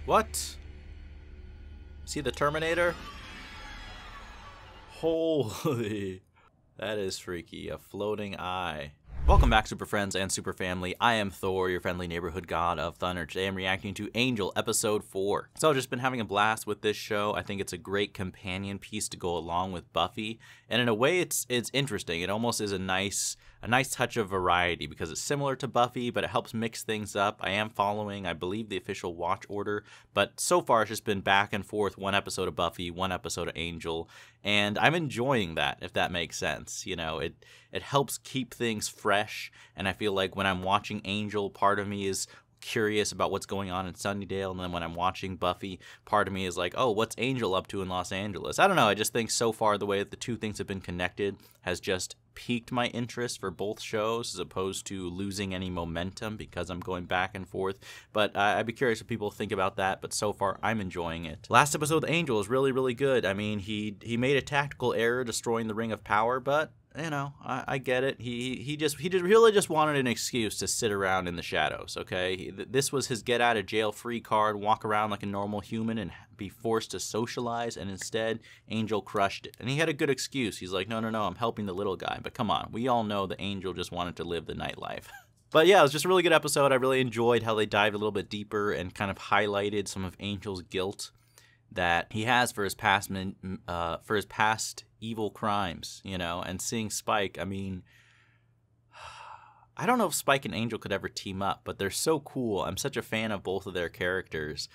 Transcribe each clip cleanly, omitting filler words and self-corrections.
What? See the Terminator? Holy. That is freaky. A floating eye. Welcome back, Super Friends and Super Family. I am Thor, your friendly neighborhood god of thunder. Today I'm reacting to Angel, Episode 4. So I've just been having a blast with this show. I think it's a great companion piece to go along with Buffy. And in a way, it's interesting. It almost is a nice touch of variety because it's similar to Buffy, but it helps mix things up. I am following, I believe, the official watch order. But so far, it's just been back and forth. One episode of Buffy, one episode of Angel. And I'm enjoying that, if that makes sense. You know, it helps keep things fresh, and I feel like when I'm watching Angel, part of me is curious about what's going on in Sunnydale, and then when I'm watching Buffy, part of me is like, oh, what's Angel up to in Los Angeles? I don't know, I just think so far the way that the two things have been connected has just piqued my interest for both shows as opposed to losing any momentum because I'm going back and forth. But I'd be curious what people think about that, but so far I'm enjoying it. Last episode of Angel is really, really good. I mean, he made a tactical error destroying the Ring of Power, but you know, I get it. He really just wanted an excuse to sit around in the shadows, okay? This was his get out of jail free card, walk around like a normal human and be forced to socialize, and instead Angel crushed it. And he had a good excuse. He's like, no, I'm helping the little guy. But come on, we all know that Angel just wanted to live the nightlife. But yeah, it was just a really good episode. I really enjoyed how they dived a little bit deeper and kind of highlighted some of Angel's guilt that he has for his past evil crimes, you know. And seeing Spike, I mean, I don't know if Spike and Angel could ever team up, but they're so cool. I'm such a fan of both of their characters.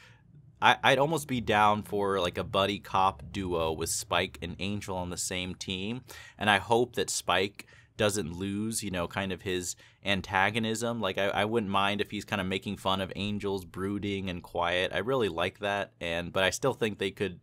I'd almost be down for like a buddy cop duo with Spike and Angel on the same team, and I hope that Spike doesn't lose, you know, kind of his antagonism. Like I wouldn't mind if he's kind of making fun of Angel's brooding and quiet. I really like that, but I still think they could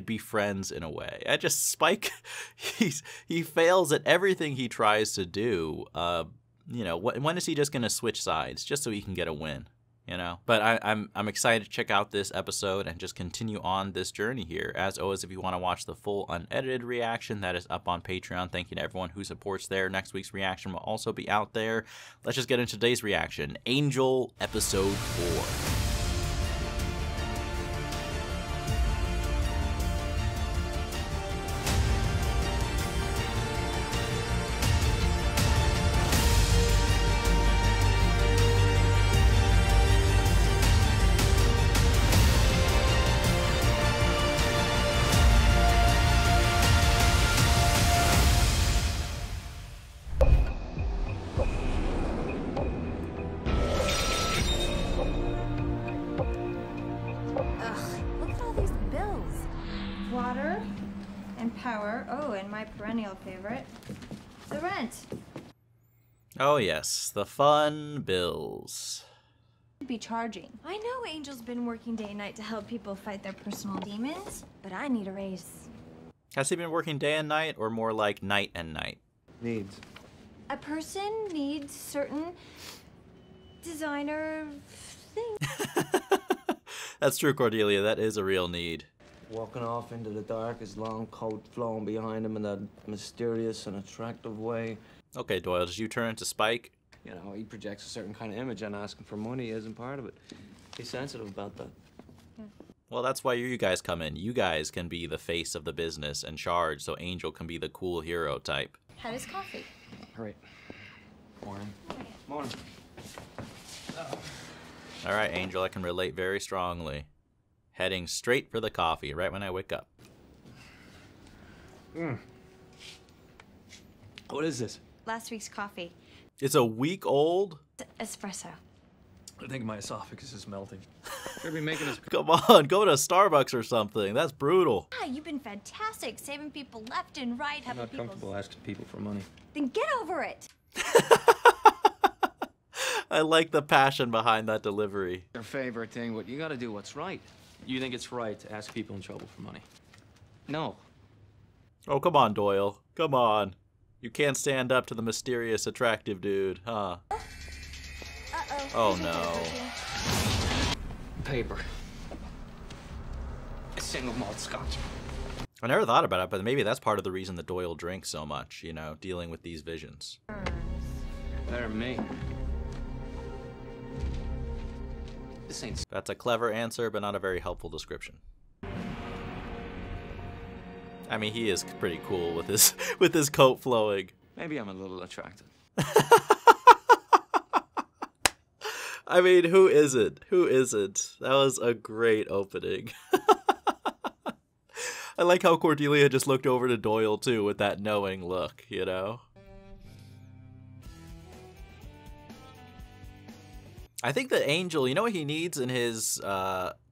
be friends in a way. Spike, he fails at everything he tries to do. You know, when is he just gonna switch sides just so he can get a win? You know, but I'm excited to check out this episode and just continue on this journey here. As always, if you want to watch the full unedited reaction, that is up on Patreon. Thank you to everyone who supports there. Next week's reaction will also be out there. Let's just get into today's reaction. Angel, Episode 4. Water and power. Oh, and my perennial favorite, the rent. Oh yes, the fun bills. Be charging. I know Angel's been working day and night to help people fight their personal demons, but I need a raise. Has he been working day and night, or more like night and night? Needs. A person needs certain designer things. That's true, Cordelia. That is a real need. Walking off into the dark, his long coat flowing behind him in that mysterious and attractive way. Okay, Doyle, did you turn into Spike? You know, he projects a certain kind of image, and asking for money isn't part of it. He's sensitive about that. Well, that's why you guys come in. You guys can be the face of the business and charge, so Angel can be the cool hero type. How does coffee? Right. Morning. Morning. All right, Angel, I can relate very strongly. Heading straight for the coffee right when I wake up. What is this? Last week's coffee. It's a week old? Espresso. I think my esophagus is melting. Should be making us. Come on, go to Starbucks or something. That's brutal. Yeah, you've been fantastic, saving people left and right. I'm not comfortable asking people for money. Then get over it. I like the passion behind that delivery. Your favorite thing, but you gotta do what's right. You think it's right to ask people in trouble for money? No. Oh, come on, Doyle. Come on. You can't stand up to the mysterious, attractive dude, huh? Uh-oh. Oh, no. Paper. A single malt scotch. I never thought about it, but maybe that's part of the reason that Doyle drinks so much, you know, dealing with these visions. Better than me. This ain't... That's a clever answer, but not a very helpful description. I mean, he is pretty cool with his coat flowing. Maybe I'm a little attracted. I mean, who isn't? Who isn't? That was a great opening. I like how Cordelia just looked over to Doyle, too, with that knowing look, you know? I think that Angel, you know what he needs in his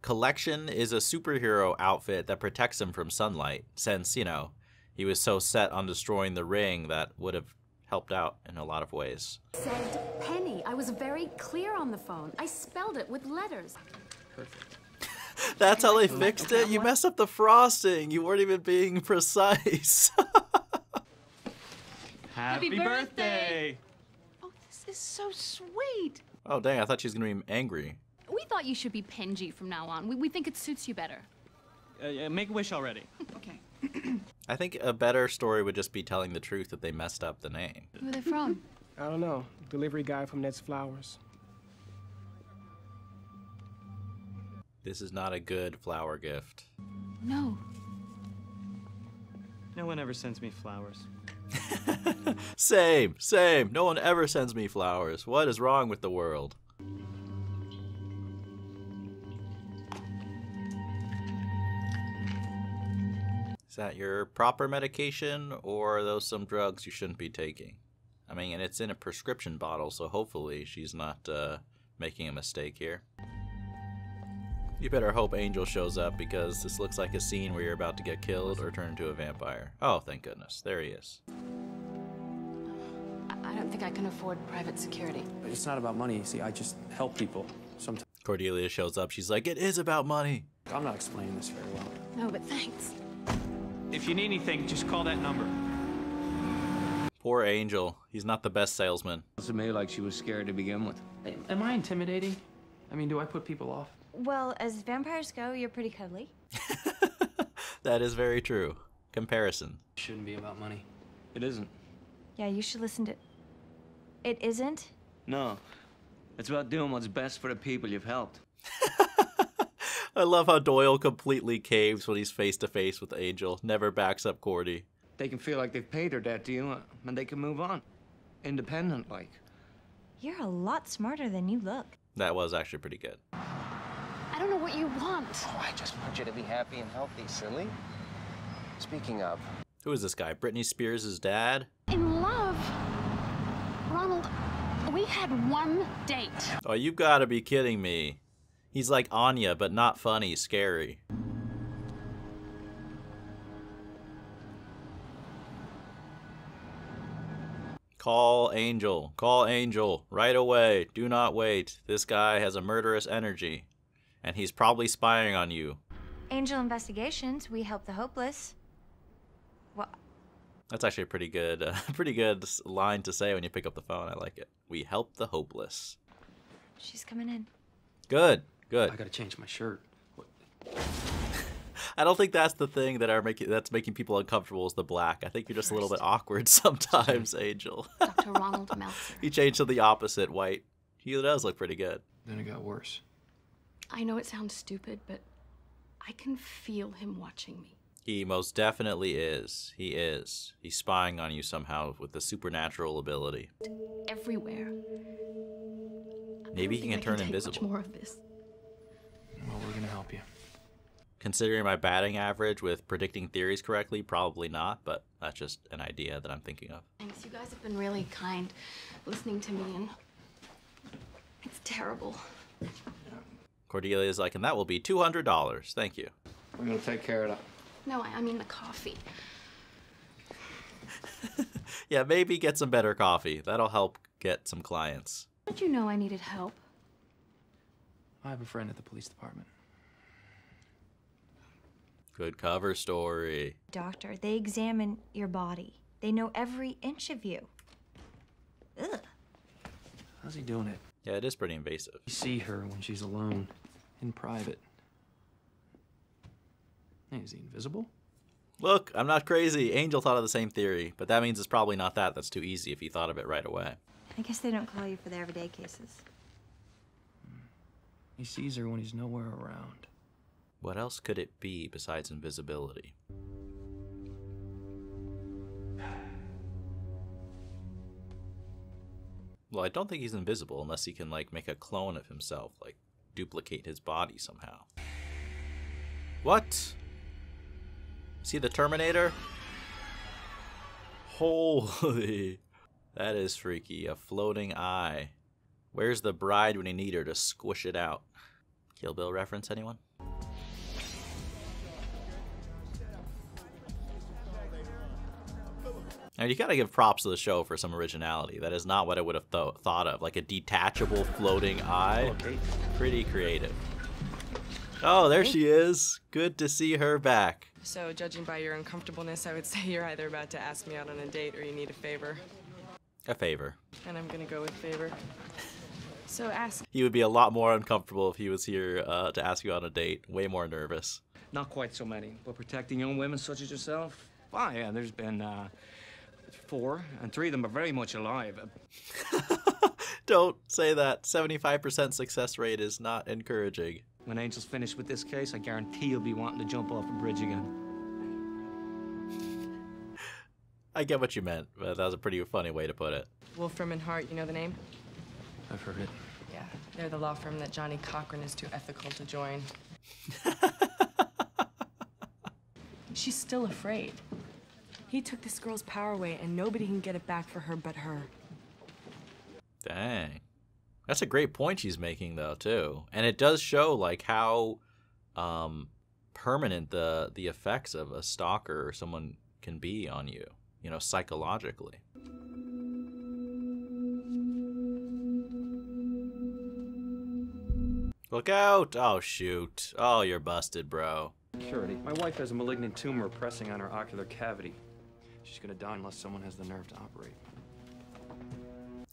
collection is a superhero outfit that protects him from sunlight, since, you know, he was so set on destroying the ring that would have helped out in a lot of ways. Said Penny. I was very clear on the phone. I spelled it with letters. Perfect. That's how they fixed it? You messed up the frosting. You weren't even being precise. Happy birthday! Oh, this is so sweet. Oh, dang, I thought she was going to be angry. We thought you should be Penji from now on. We think it suits you better. Make a wish already. Okay. I think a better story would just be telling the truth that they messed up the name. Who are they from? I don't know. Delivery guy from Ned's Flowers. This is not a good flower gift. No. No one ever sends me flowers. Same. No one ever sends me flowers. What is wrong with the world? Is that your proper medication, or are those some drugs you shouldn't be taking? I mean, and it's in a prescription bottle, so hopefully she's not making a mistake here. You better hope Angel shows up, because this looks like a scene where you're about to get killed or turn into a vampire. Oh, thank goodness. There he is. I don't think I can afford private security. It's not about money. See, I just help people sometimes. Cordelia shows up. She's like, it is about money. I'm not explaining this very well. No, but thanks. If you need anything, just call that number. Poor Angel. He's not the best salesman. Sounds to me like she was scared to begin with. Am I intimidating? I mean, do I put people off? Well, as vampires go, you're pretty cuddly. That is very true. Comparison. It shouldn't be about money. It isn't. Yeah, you should listen to... It isn't? No. It's about doing what's best for the people you've helped. I love how Doyle completely caves when he's face to face with Angel. Never backs up Cordy. They can feel like they've paid their debt to you, and they can move on. Independent, like. You're a lot smarter than you look. That was actually pretty good. I don't know what you want. Oh, I just want you to be happy and healthy, silly. Speaking of... Who is this guy? Britney Spears' dad? In love? Ronald, we had one date. Oh, you gotta be kidding me. He's like Anya, but not funny, scary. Call Angel. Call Angel. Right away. Do not wait. This guy has a murderous energy. And he's probably spying on you. Angel Investigations, we help the hopeless. Well, That's actually a pretty good line to say when you pick up the phone. I like it. We help the hopeless. she's coming in. Good. I gotta change my shirt. I don't think that's the thing that's making people uncomfortable is the black. I think you're just a little bit awkward sometimes, Angel. Dr. Ronald Meltzer. He changed to the opposite, white. He does look pretty good. Then it got worse. I know it sounds stupid, but I can feel him watching me. He most definitely is. He is. He's spying on you somehow with the supernatural ability. Everywhere. Maybe he can turn invisible. Much more of this. Well, we're gonna help you. Considering my batting average with predicting theories correctly, probably not, but that's just an idea that I'm thinking of. Thanks. You guys have been really kind listening to me, and it's terrible. Cordelia's like, and that will be $200. Thank you. We're gonna take care of that. No, I mean the coffee. Yeah, maybe get some better coffee. That'll help get some clients. How did you know I needed help? I have a friend at the police department. Good cover story. Doctor, they examine your body. They know every inch of you. Ugh. How's he doing it? Yeah, it is pretty invasive. You see her when she's alone, in private. Hey, is he invisible? Look, I'm not crazy. Angel thought of the same theory, but that means it's probably not that. That's too easy if he thought of it right away. I guess they don't call you for the everyday cases. He sees her when he's nowhere around. What else could it be besides invisibility? Well, I don't think he's invisible unless he can, like, make a clone of himself, like, duplicate his body somehow. What? Is he the Terminator? Holy. That is freaky. A floating eye. Where's the bride when you need her to squish it out? Kill Bill reference, anyone? And you gotta give props to the show for some originality. That is not what I would have thought of. Like a detachable floating eye. Okay. Pretty creative. Oh, there she is. Good to see her back. So, judging by your uncomfortableness, I would say you're either about to ask me out on a date or you need a favor. A favor. And I'm gonna go with favor. So ask. He would be a lot more uncomfortable if he was here to ask you on a date. Way more nervous. Not quite so many, but protecting young women such as yourself? Well, yeah, there's been 4, and 3 of them are very much alive. Don't say that. 75% success rate is not encouraging. When Angel's finished with this case, I guarantee you'll be wanting to jump off a bridge again. I get what you meant, but that was a pretty funny way to put it. Wolfram and Hart, you know the name? I've heard it. Yeah, they're the law firm that Johnny Cochran is too ethical to join. She's still afraid. He took this girl's power away, and nobody can get it back for her but her. Dang. That's a great point she's making, though, too. And it does show, like, how permanent the effects of a stalker or someone can be on you, you know, psychologically. Look out! Oh, shoot. Oh, you're busted, bro. Security. My wife has a malignant tumor pressing on her ocular cavity. She's gonna die unless someone has the nerve to operate.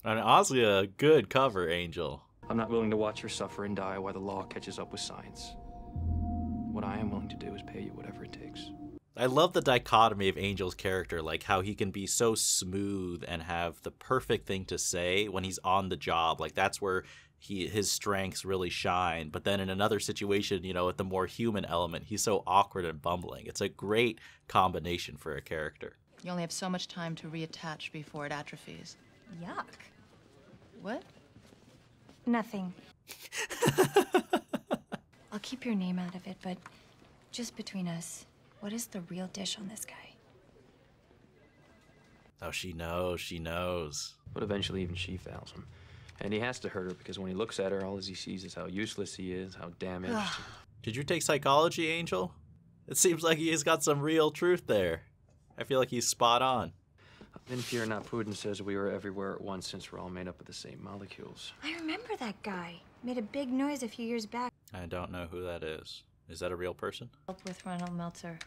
And honestly, a good cover, Angel. I'm not willing to watch her suffer and die while the law catches up with science. What I am willing to do is pay you whatever it takes. I love the dichotomy of Angel's character, like how he can be so smooth and have the perfect thing to say when he's on the job. Like that's where his strengths really shine. But then in another situation, you know, with the more human element, he's so awkward and bumbling. It's a great combination for a character. You only have so much time to reattach before it atrophies. Yuck. What? Nothing. I'll keep your name out of it, but just between us, what is the real dish on this guy? Oh, she knows, she knows. But eventually even she fails him. And he has to hurt her because when he looks at her, all he sees is how useless he is, how damaged. Did you take psychology, Angel? It seems like he's got some real truth there. I feel like he's spot on. Then Pierre Not Prudent says we were everywhere at once since we're all made up of the same molecules. I remember that guy. Made a big noise a few years back. I don't know who that is. Is that a real person? With Ronald Meltzer.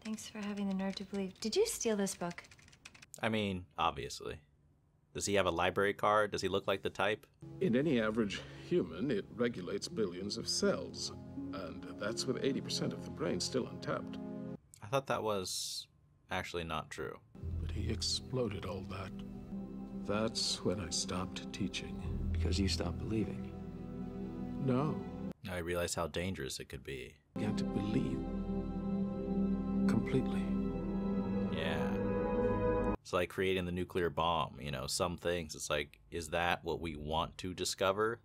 Thanks for having the nerve to believe. Did you steal this book? I mean, obviously. Does he have a library card? Does he look like the type? In any average human, it regulates billions of cells. And that's with 80% of the brain still untapped. I thought that was actually not true. But he exploded all that. That's when I stopped teaching. Because you stopped believing? No. I realized how dangerous it could be. You had to believe. Completely. Yeah. It's like creating the nuclear bomb, you know, some things, it's like, is that what we want to discover?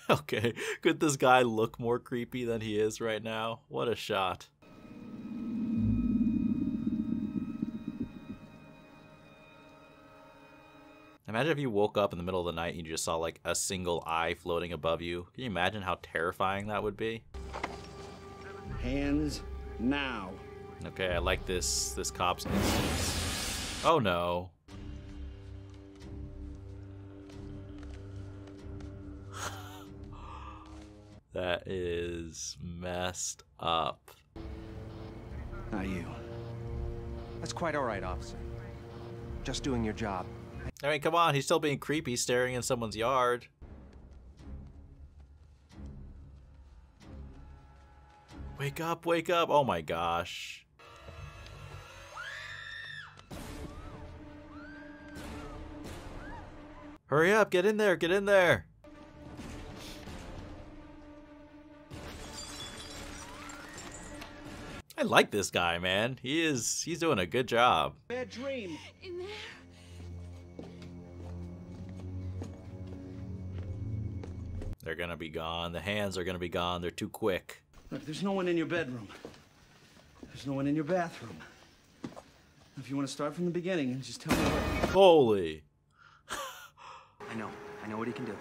Okay, could this guy look more creepy than he is right now? What a shot. Imagine if you woke up in the middle of the night and you just saw like a single eye floating above you. Can you imagine how terrifying that would be? Hands now. Okay, I like this cop's instincts. Oh no. That is messed up. Not you. That's quite all right, officer. Just doing your job. I mean, come on, he's still being creepy staring in someone's yard. Wake up, wake up. Oh my gosh. Hurry up, get in there, get in there. I like this guy, man. He's doing a good job. Bad dream. In there. They're gonna be gone. The hands are gonna be gone. They're too quick. Look, there's no one in your bedroom. There's no one in your bathroom. If you want to start from the beginning and just tell me what... Holy. I know what he can do.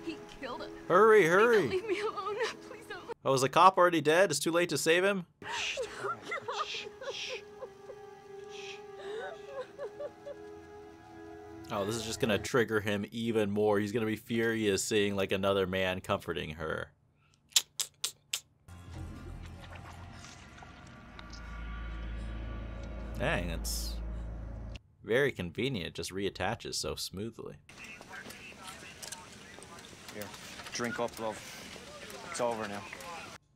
He killed him. Hurry, Please hurry. don't leave me alone. Please don't. Oh, is the cop already dead? It's too late to save him? Oh, this is just gonna trigger him even more. He's gonna be furious seeing like another man comforting her. Dang, it's very convenient. It just reattaches so smoothly. Here, drink up, love. It's over now.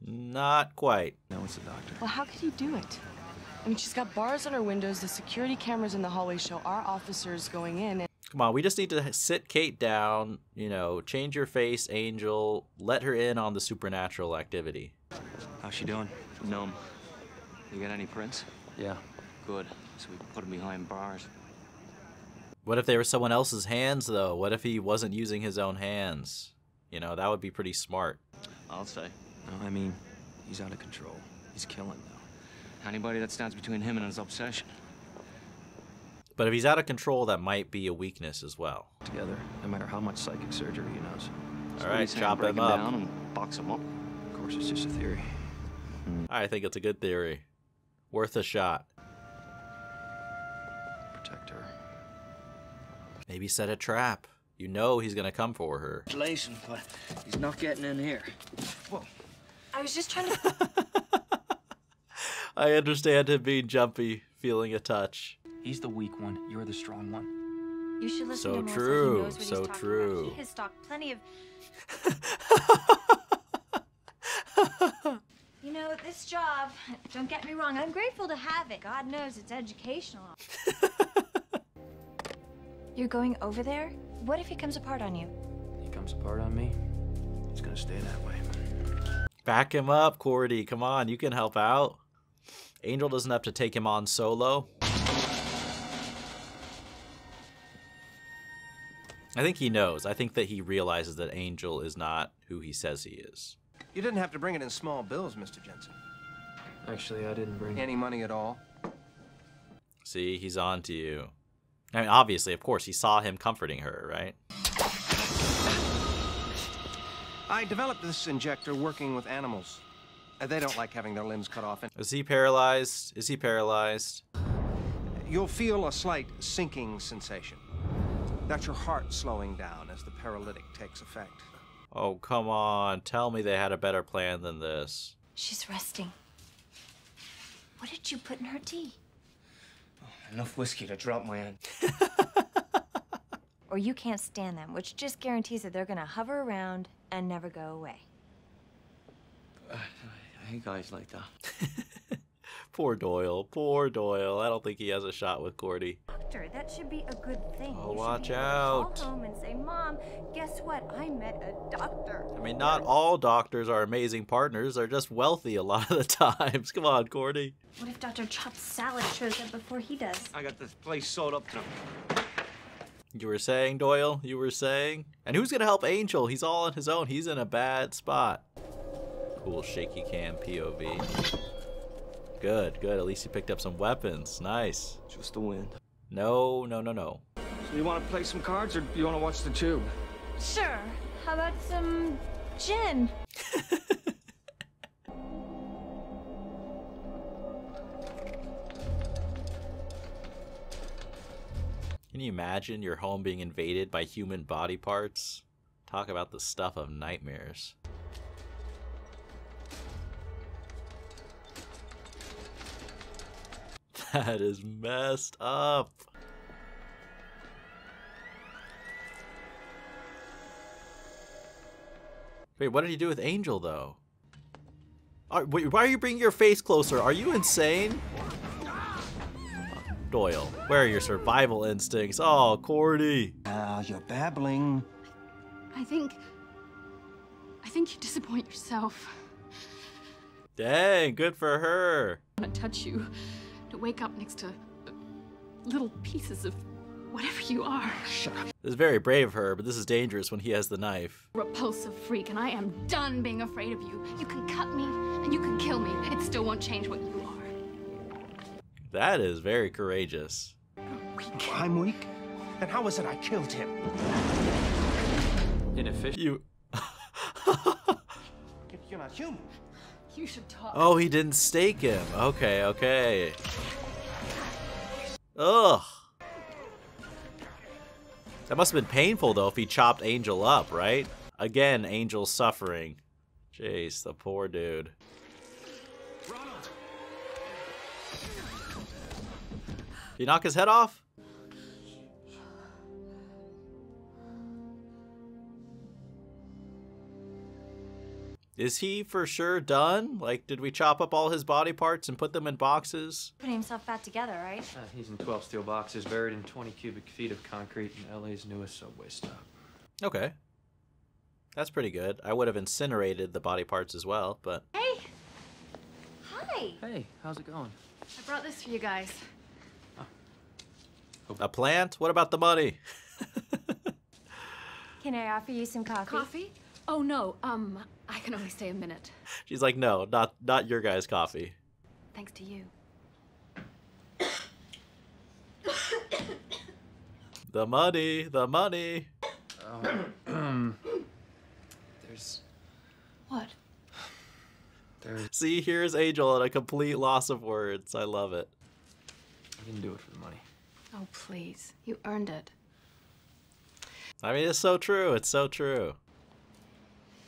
Not quite. No, it's the doctor. Well, how could he do it? I mean, she's got bars on her windows. The security cameras in the hallway show our officers going in. And Come on, we just need to sit Kate down, you know, change your face, Angel, let her in on the supernatural activity. How's she doing? Numb. You got any prints? Yeah. Good. So we can put him behind bars. What if they were someone else's hands, though? What if he wasn't using his own hands? You know, that would be pretty smart. I'll say. No, I mean, he's out of control. He's killing now. Anybody that stands between him and his obsession. But if he's out of control, that might be a weakness as well. Together, no matter how much psychic surgery he knows. All right, chop him up. Down and box him up. Of course, it's just a theory. I think it's a good theory. Worth a shot. Protect her. Maybe set a trap. You know he's gonna come for her. Ventilation, but he's not getting in here. Whoa. I was just trying to... I understand him being jumpy, feeling a touch. He's the weak one. You're the strong one. You should listen So to him more true, so he knows what so he's talking true. about. He has stalked plenty of... You know, this job, don't get me wrong, I'm grateful to have it. God knows it's educational. You're going over there? What if he comes apart on you? He comes apart on me. It's gonna stay that way. Back him up, Cordy. Come on, you can help out. Angel doesn't have to take him on solo. I think he knows. I think that he realizes that Angel is not who he says he is. You didn't have to bring it in small bills, Mr. Jensen. Actually, I didn't bring Any money at all? See, he's on to you. I mean, obviously, of course, he saw him comforting her, right? I developed this injector working with animals. They don't like having their limbs cut off. Is he paralyzed? Is he paralyzed? You'll feel a slight sinking sensation. That's your heart slowing down as the paralytic takes effect. Oh, come on. Tell me they had a better plan than this. She's resting. What did you put in her tea? Enough whiskey to drop my hand. Or you can't stand them, which just guarantees that they're gonna hover around and never go away. I hate guys like that. Poor Doyle. Poor Doyle. I don't think he has a shot with Cordy. Doctor, that should be a good thing. Oh, You should watch be able to out. Call home and say, Mom, guess what? I met a doctor. I mean, not all doctors are amazing partners. They're just wealthy a lot of the times. Come on, Cordy. What if Dr. Chopped Salad shows up before he does? I got this place sewed up to him. You were saying, Doyle? You were saying? And who's going to help Angel? He's all on his own. He's in a bad spot. Cool shaky cam POV. Good, good. At least he picked up some weapons. Nice. Just the wind. No, no, no, no. So you want to play some cards or you want to watch the tube? Sure. How about some gin? Can you imagine your home being invaded by human body parts? Talk about the stuff of nightmares. That is messed up. Wait, what did he do with Angel, though? Wait, why are you bringing your face closer? Are you insane? Doyle, where are your survival instincts? Oh, Cordy. You're babbling. I think you disappoint yourself. Dang, good for her. I want to touch you, to wake up next to little pieces of whatever you are. Shut up. This is very brave of her, but this is dangerous when he has the knife. Repulsive freak, and I am done being afraid of you. You can cut me, and you can kill me. It still won't change what you are. That is very courageous. I'm weak? Then how is it I killed him? Inefficient. You... You're not human. You should talk. Oh, he didn't stake him. Okay, okay. Ugh. That must have been painful, though, if he chopped Angel up, right? Again, Angel's suffering. Jeez, the poor dude. Did he knock his head off? Is he for sure done? Like, did we chop up all his body parts and put them in boxes? Putting himself back together, right? He's in 12 steel boxes, buried in 20 cubic feet of concrete in LA's newest subway stop. Okay. That's pretty good. I would have incinerated the body parts as well, but... Hey! Hi! Hey, how's it going? I brought this for you guys. A plant? What about the money? Can I offer you some coffee? Coffee? Oh, no. I can only stay a minute. She's like, no, not your guys' coffee. Thanks to you. The money, the money. There's... What? See, here's Angel at a complete loss of words. I love it. I didn't do it for the money. Oh, please. You earned it. I mean, it's so true. It's so true.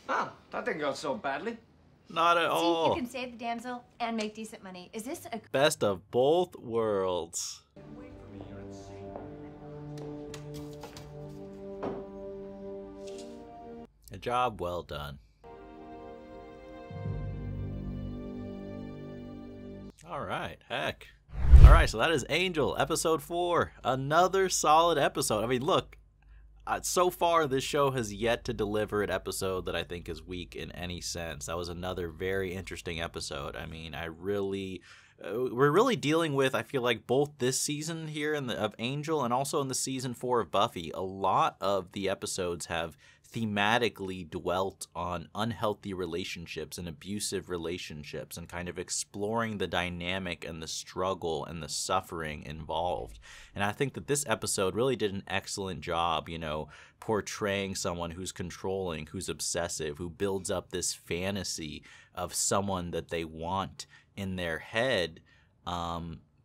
Oh, that didn't go so badly. Not at See, all. you can save the damsel and make decent money. Is this a... Best of both worlds. A job well done. All right, heck. All right, so that is Angel, episode 4. Another solid episode. I mean, look, so far this show has yet to deliver an episode that I think is weak in any sense. That was another very interesting episode. I mean, we're really dealing with, I feel like, both this season here of Angel and also in the season 4 of Buffy. A lot of the episodes have thematically dwelt on unhealthy relationships and abusive relationships and kind of exploring the dynamic and the struggle and the suffering involved. And I think that this episode really did an excellent job, you know, portraying someone who's controlling, who's obsessive, who builds up this fantasy of someone that they want in their head,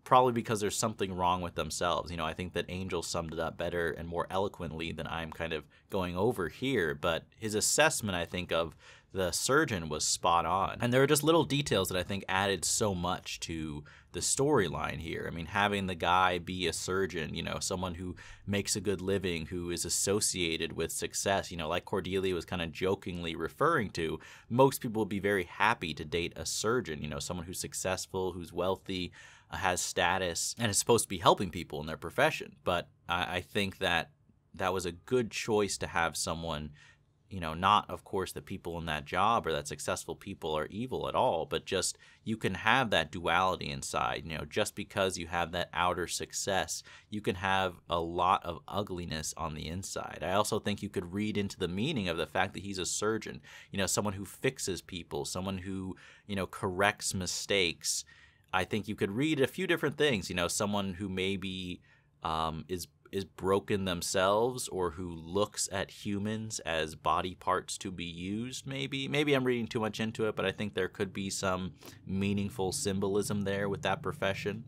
probably because there's something wrong with themselves. You know, I think that Angel summed it up better and more eloquently than I'm kind of going over here, but his assessment, I think, of the surgeon was spot on. And there are just little details that I think added so much to the storyline here. I mean, having the guy be a surgeon, you know, someone who makes a good living, who is associated with success, you know, like Cordelia was kind of jokingly referring to, most people would be very happy to date a surgeon, you know, someone who's successful, who's wealthy, has status, and is supposed to be helping people in their profession. But I think that that was a good choice to have someone, you know, not, of course, the people in that job or that successful people are evil at all, but just you can have that duality inside. You know, just because you have that outer success, you can have a lot of ugliness on the inside. I also think you could read into the meaning of the fact that he's a surgeon, you know, someone who fixes people, someone who, you know, corrects mistakes. I think you could read a few different things, you know, someone who maybe is broken themselves or who looks at humans as body parts to be used, maybe. Maybe I'm reading too much into it, but I think there could be some meaningful symbolism there with that profession.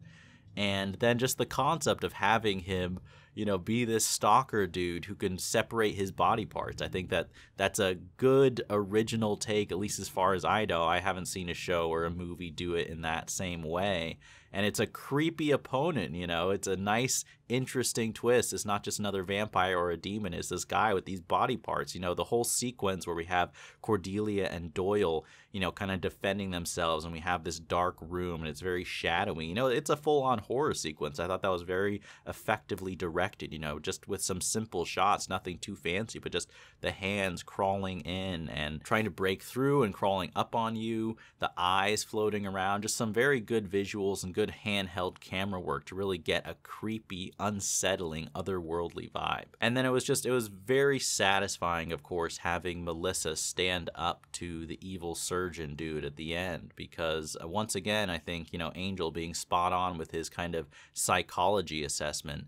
And then just the concept of having him, you know, be this stalker dude who can separate his body parts. I think that that's a good original take, at least as far as I know. I haven't seen a show or a movie do it in that same way. And it's a creepy opponent, you know. It's a nice interesting twist. It's not just another vampire or a demon. It's this guy with these body parts. You know, the whole sequence where we have Cordelia and Doyle, you know, kind of defending themselves, and we have this dark room, and it's very shadowy. You know, it's a full-on horror sequence. I thought that was very effectively directed, you know, just with some simple shots, nothing too fancy, but just the hands crawling in and trying to break through and crawling up on you, the eyes floating around, just some very good visuals and good handheld camera work to really get a creepy, unsettling, otherworldly vibe. And then it was very satisfying, of course, having Melissa stand up to the evil surgeon dude at the end, because once again, I think, you know, Angel being spot on with his kind of psychology assessment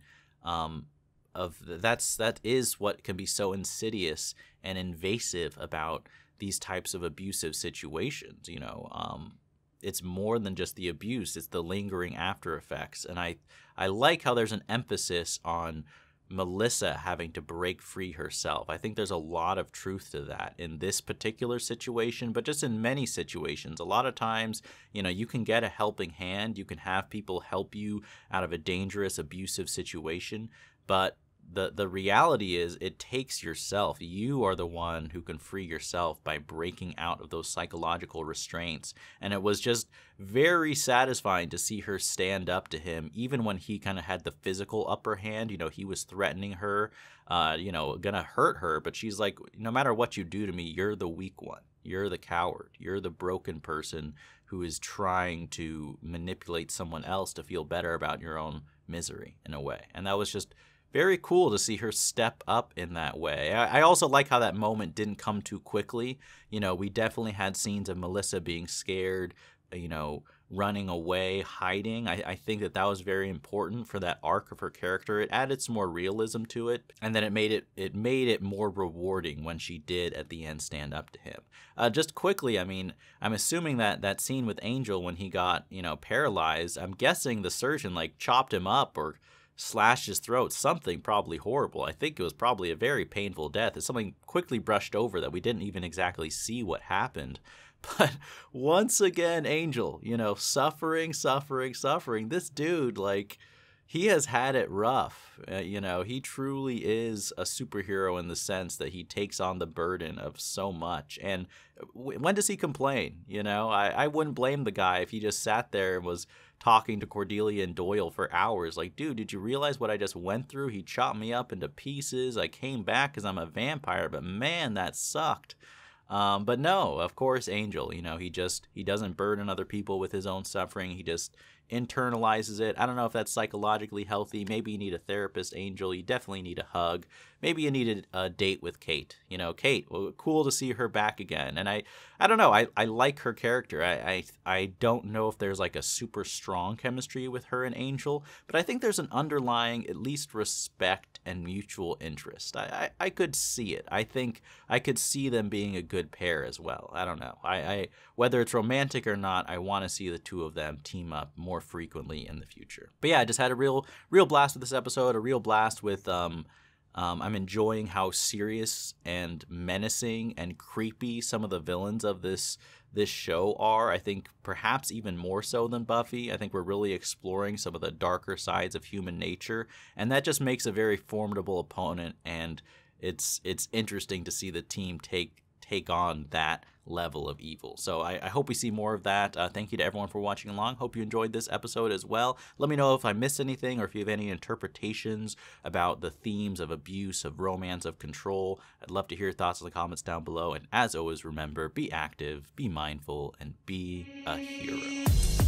that is what can be so insidious and invasive about these types of abusive situations. You know, it's more than just the abuse, it's the lingering after effects. And I like how there's an emphasis on Melissa having to break free herself. I think there's a lot of truth to that in this particular situation, but just in many situations. A lot of times, you know, you can get a helping hand, you can have people help you out of a dangerous, abusive situation, but the reality is it takes yourself. You are the one who can free yourself by breaking out of those psychological restraints. And it was just very satisfying to see her stand up to him, even when he kind of had the physical upper hand. You know, he was threatening her, you know, gonna hurt her, but she's like, no matter what you do to me, you're the weak one. You're the coward. You're the broken person who is trying to manipulate someone else to feel better about your own misery, in a way. And that was just very cool to see her step up in that way. I also like how that moment didn't come too quickly. You know, we definitely had scenes of Melissa being scared, you know, running away, hiding. I think that was very important for that arc of her character. It added some more realism to it, and then it made it more rewarding when she did at the end stand up to him. Just quickly, I mean, I'm assuming that scene with Angel when he got, you know, paralyzed, I'm guessing the surgeon like chopped him up or slashed his throat, something probably horrible. I think it was probably a very painful death. It's something quickly brushed over that we didn't even exactly see what happened. But once again, Angel, you know, suffering. This dude, like, he has had it rough. You know, he truly is a superhero in the sense that he takes on the burden of so much. And when does he complain? You know, I wouldn't blame the guy if he just sat there and was talking to Cordelia and Doyle for hours. Like, dude, did you realize what I just went through? He chopped me up into pieces. I came back because I'm a vampire, but man, that sucked. But no, of course, Angel, you know, he doesn't burden other people with his own suffering. He just internalizes it. I don't know if that's psychologically healthy. Maybe you need a therapist, Angel. You definitely need a hug. Maybe you needed a date with Kate. You know, Kate, well, cool to see her back again. And I don't know. I like her character. I don't know if there's like a super strong chemistry with her and Angel, but I think there's an underlying, at least, respect and mutual interest. I could see it. I think I could see them being a good pair as well. I don't know. Whether it's romantic or not, I want to see the two of them team up more frequently in the future. But yeah, I just had a real blast with this episode, a real blast with I'm enjoying how serious and menacing and creepy some of the villains of this show are. I think perhaps even more so than Buffy. I think we're really exploring some of the darker sides of human nature, and that just makes a very formidable opponent, and it's interesting to see the team take on that level of evil. So I hope we see more of that. Thank you to everyone for watching along. Hope you enjoyed this episode as well. Let me know if I missed anything or if you have any interpretations about the themes of abuse, of romance, of control. I'd love to hear your thoughts in the comments down below. And as always, remember, be active, be mindful, and be a hero.